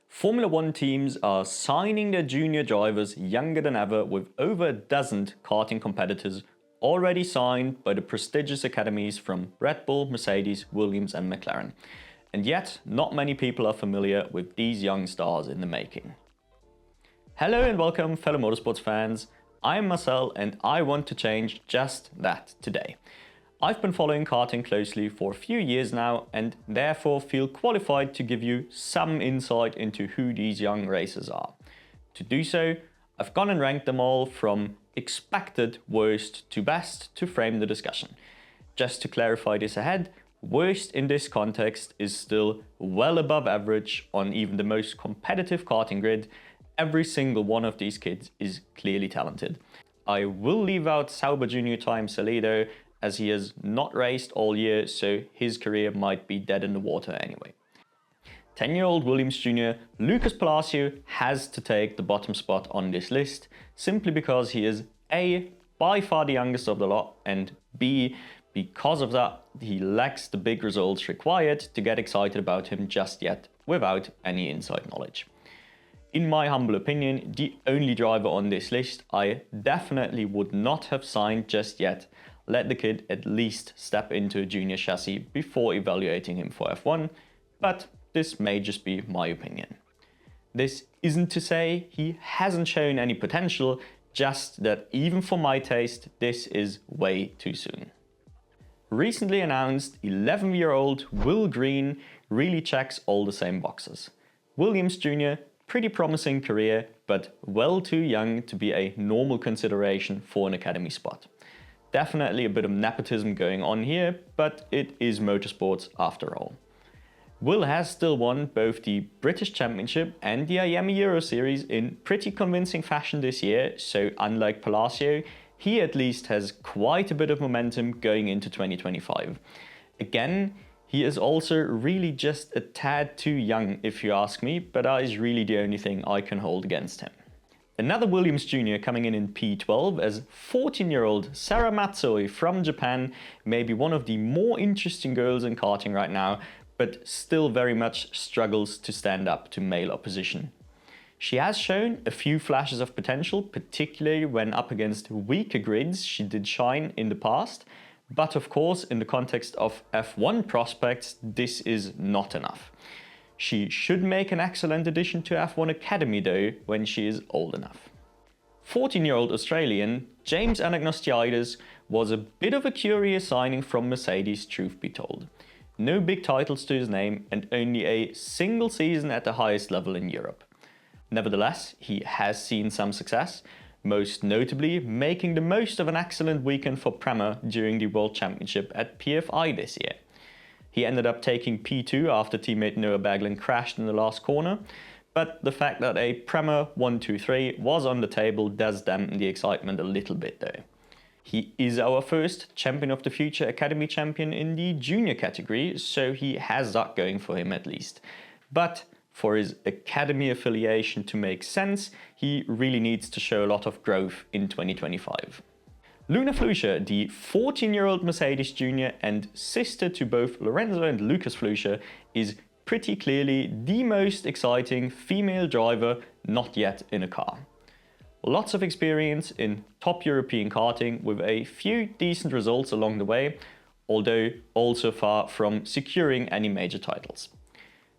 Formula One teams are signing their junior drivers younger than ever, with over a dozen karting competitors already signed by the prestigious academies from Red Bull, Mercedes, Williams and McLaren. And yet, not many people are familiar with these young stars in the making. Hello and welcome, fellow motorsports fans. I'm Marcel and I want to change just that today. I've been following karting closely for a few years now and therefore feel qualified to give you some insight into who these young racers are. To do so, I've gone and ranked them all from expected worst to best to frame the discussion. Just to clarify this ahead, worst in this context is still well above average on even the most competitive karting grid. Every single one of these kids is clearly talented. I will leave out Sauber Junior Time Salido, as he has not raced all year, so his career might be dead in the water anyway. 10-year-old Williams Jr. Lucas Palacio has to take the bottom spot on this list, simply because he is A, by far the youngest of the lot, and B, because of that, he lacks the big results required to get excited about him just yet without any inside knowledge. In my humble opinion, the only driver on this list I definitely would not have signed just yet. Let the kid at least step into a junior chassis before evaluating him for F1, but this may just be my opinion. This isn't to say he hasn't shown any potential, just that even for my taste, this is way too soon. Recently announced 11-year-old Will Green really checks all the same boxes. Williams Jr., pretty promising career, but well too young to be a normal consideration for an academy spot. Definitely a bit of nepotism going on here, but it is motorsports after all. Will has still won both the British Championship and the IAME Euro Series in pretty convincing fashion this year, so unlike Palacio, he at least has quite a bit of momentum going into 2025. Again, he is also really just a tad too young if you ask me, but that is really the only thing I can hold against him. Another Williams Jr. coming in P12 as 14-year-old Sarah Matsui from Japan, may be one of the more interesting girls in karting right now, but still very much struggles to stand up to male opposition. She has shown a few flashes of potential, particularly when up against weaker grids she did shine in the past, but of course in the context of F1 prospects this is not enough. She should make an excellent addition to F1 Academy though when she is old enough. 14-year-old Australian James Anagnostiaides was a bit of a curious signing from Mercedes, truth be told. No big titles to his name and only a single season at the highest level in Europe. Nevertheless, he has seen some success, most notably making the most of an excellent weekend for Prema during the World Championship at PFI this year. He ended up taking P2 after teammate Noah Baglan crashed in the last corner, but the fact that a Prema 1-2-3 was on the table does dampen the excitement a little bit though. He is our first Champion of the Future Academy champion in the junior category, so he has that going for him at least. But for his academy affiliation to make sense, he really needs to show a lot of growth in 2025. Luna Fluscher, the 14-year-old Mercedes Jr. and sister to both Lorenzo and Lucas Fluscher, is pretty clearly the most exciting female driver not yet in a car. Lots of experience in top European karting with a few decent results along the way, although also far from securing any major titles.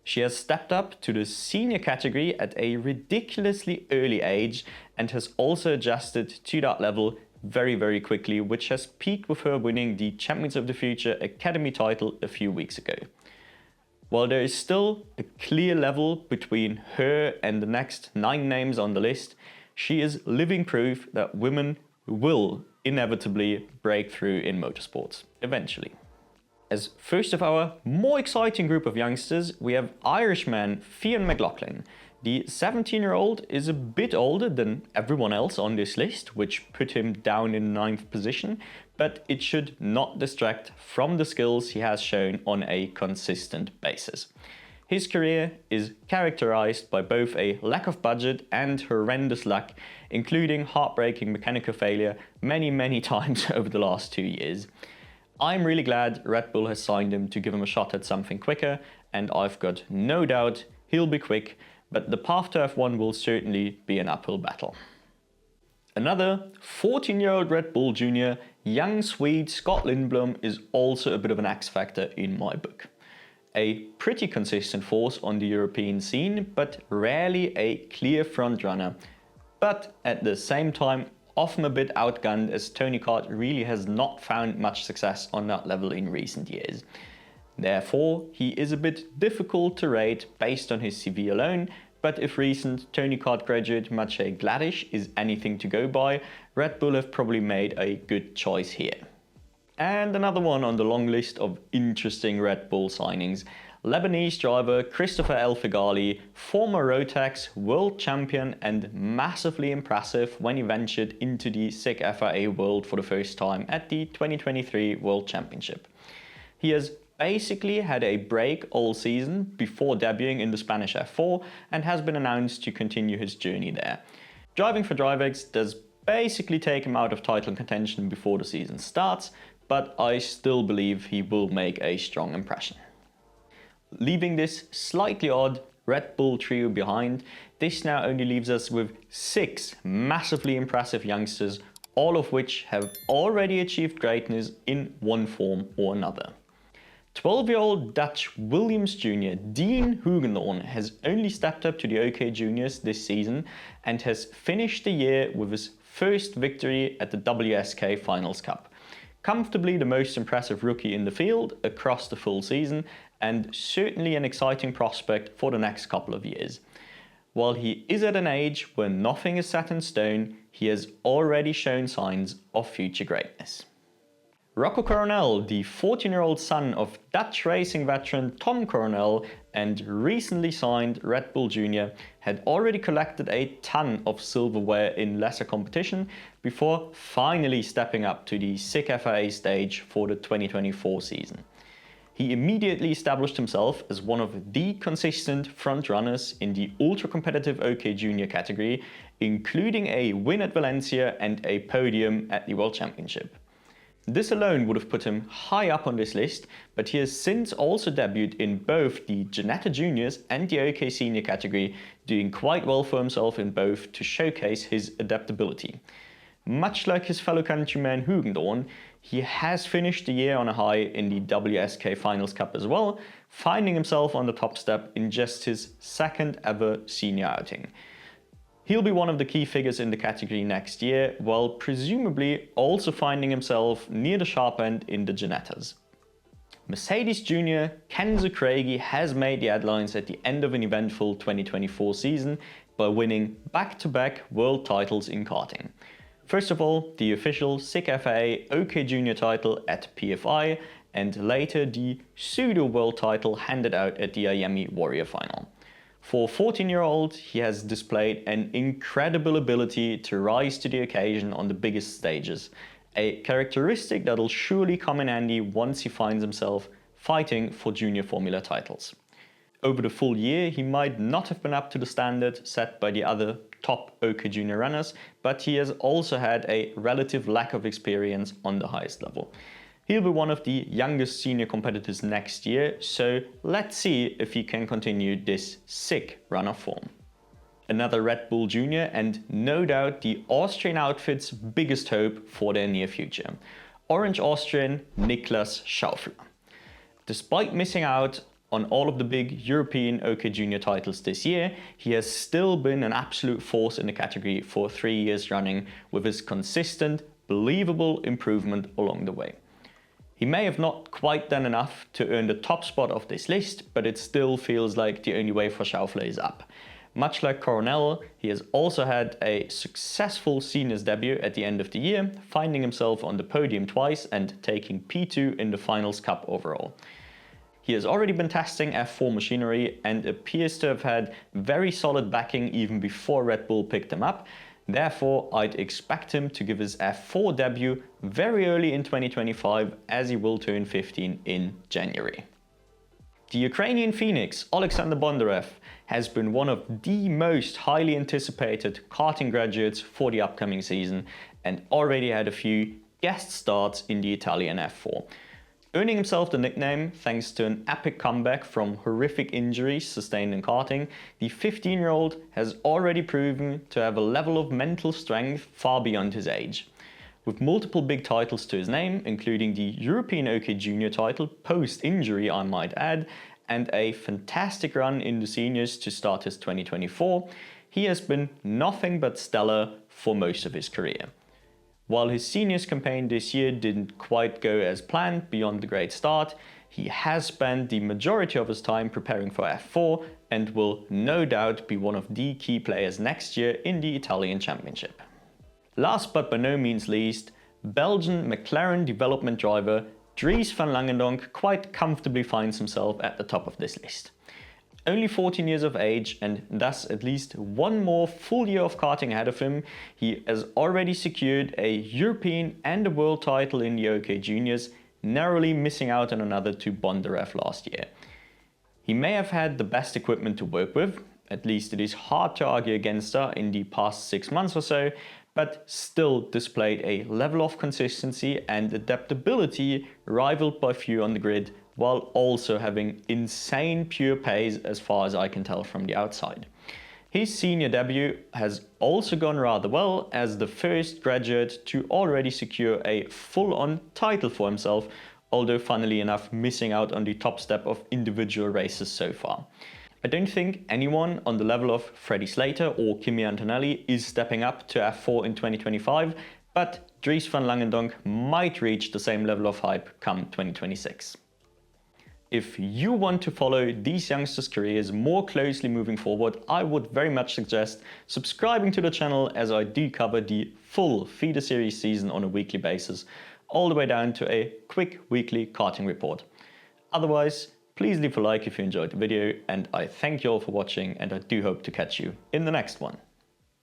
She has stepped up to the senior category at a ridiculously early age and has also adjusted to that level very quickly, which has peaked with her winning the Champions of the Future Academy title a few weeks ago. While there is still a clear level between her and the next 9 names on the list, she is living proof that women will inevitably break through in motorsports, eventually. As first of our more exciting group of youngsters, we have Irishman Fionn McLaughlin. The 17-year-old is a bit older than everyone else on this list, which put him down in 9th position, but it should not distract from the skills he has shown on a consistent basis. His career is characterized by both a lack of budget and horrendous luck, including heartbreaking mechanical failure many times over the last 2 years. I'm really glad Red Bull has signed him to give him a shot at something quicker, and I've got no doubt he'll be quick, but the path to F1 will certainly be an uphill battle. Another 14-year-old Red Bull junior, young Swede Scott Lindblom, is also a bit of an X factor in my book. A pretty consistent force on the European scene, but rarely a clear front runner. But at the same time, often a bit outgunned, as Tony Kart really has not found much success on that level in recent years. Therefore, he is a bit difficult to rate based on his CV alone, but if recent Tony Kart graduate Maciej Gladish is anything to go by, Red Bull have probably made a good choice here. And another one on the long list of interesting Red Bull signings, Lebanese driver Christopher El Figali, former Rotax world champion and massively impressive when he ventured into the SICK FIA world for the first time at the 2023 World Championship. He has basically had a break all season before debuting in the Spanish F4 and has been announced to continue his journey there. Driving for DriveX does basically take him out of title contention before the season starts, but I still believe he will make a strong impression. Leaving this slightly odd Red Bull trio behind, this now only leaves us with 6 massively impressive youngsters, all of which have already achieved greatness in one form or another. 12-year-old Dutch Williams Jr. Dean Hugendorn has only stepped up to the OK Juniors this season and has finished the year with his first victory at the WSK Finals Cup. Comfortably the most impressive rookie in the field across the full season, and certainly an exciting prospect for the next couple of years. While he is at an age where nothing is set in stone, he has already shown signs of future greatness. Rocco Coronel, the 14-year-old son of Dutch racing veteran Tom Coronel and recently signed Red Bull Jr., had already collected a ton of silverware in lesser competition before finally stepping up to the SICK FIA stage for the 2024 season. He immediately established himself as one of the consistent front runners in the ultra-competitive OK Junior category, including a win at Valencia and a podium at the World Championship. This alone would have put him high up on this list, but he has since also debuted in both the Ginetta Juniors and the OK Senior category, doing quite well for himself in both to showcase his adaptability. Much like his fellow countryman Hugendorn, he has finished the year on a high in the WSK Finals Cup as well, finding himself on the top step in just his second ever senior outing. He'll be one of the key figures in the category next year, while presumably also finding himself near the sharp end in the Ginettas. Mercedes junior Kenzo Craigie has made the headlines at the end of an eventful 2024 season by winning back-to-back world titles in karting. First of all, the official SICK FIA OK Junior title at PFI, and later the pseudo world title handed out at the Miami Warrior Final. For a 14-year-old, he has displayed an incredible ability to rise to the occasion on the biggest stages, a characteristic that'll surely come in handy once he finds himself fighting for junior Formula titles. Over the full year, he might not have been up to the standard set by the other top OK Junior runners, but he has also had a relative lack of experience on the highest level. He'll be one of the youngest senior competitors next year, so let's see if he can continue this sick run of form. Another Red Bull Junior, and no doubt the Austrian outfit's biggest hope for their near future, Orange Austrian Niklas Schaufler. Despite missing out on all of the big European OK Junior titles this year, he has still been an absolute force in the category for 3 years running, with his consistent, believable improvement along the way. He may have not quite done enough to earn the top spot of this list, but it still feels like the only way for Schaufler is up. Much like Coronel, he has also had a successful seniors debut at the end of the year, finding himself on the podium twice and taking P2 in the Finals Cup overall. He has already been testing F4 machinery and appears to have had very solid backing even before Red Bull picked him up. Therefore, I'd expect him to give his F4 debut very early in 2025, as he will turn 15 in January. The Ukrainian Phoenix, Oleksandr Bondarev, has been one of the most highly anticipated karting graduates for the upcoming season and already had a few guest starts in the Italian F4. Earning himself the nickname thanks to an epic comeback from horrific injuries sustained in karting, the 15-year-old has already proven to have a level of mental strength far beyond his age. With multiple big titles to his name, including the European OK Junior title post-injury I might add, and a fantastic run in the seniors to start his 2024, he has been nothing but stellar for most of his career. While his seniors campaign this year didn't quite go as planned beyond the great start, he has spent the majority of his time preparing for F4 and will no doubt be one of the key players next year in the Italian Championship. Last but by no means least, Belgian McLaren development driver Dries Van Langendonck quite comfortably finds himself at the top of this list. Only 14 years of age and thus at least one more full year of karting ahead of him, he has already secured a European and a world title in the OK Juniors, narrowly missing out on another to Bondarev last year. He may have had the best equipment to work with, at least it is hard to argue against her in the past 6 months or so, but still displayed a level of consistency and adaptability rivaled by few on the grid, while also having insane pure pace as far as I can tell from the outside. His senior debut has also gone rather well as the first graduate to already secure a full-on title for himself, although funnily enough missing out on the top step of individual races so far. I don't think anyone on the level of Freddie Slater or Kimi Antonelli is stepping up to F4 in 2025, but Dries Van Langendonck might reach the same level of hype come 2026. If you want to follow these youngsters' careers more closely moving forward, I would very much suggest subscribing to the channel as I do cover the full feeder series season on a weekly basis, all the way down to a quick weekly karting report. Otherwise, please leave a like if you enjoyed the video, and I thank you all for watching, and I do hope to catch you in the next one.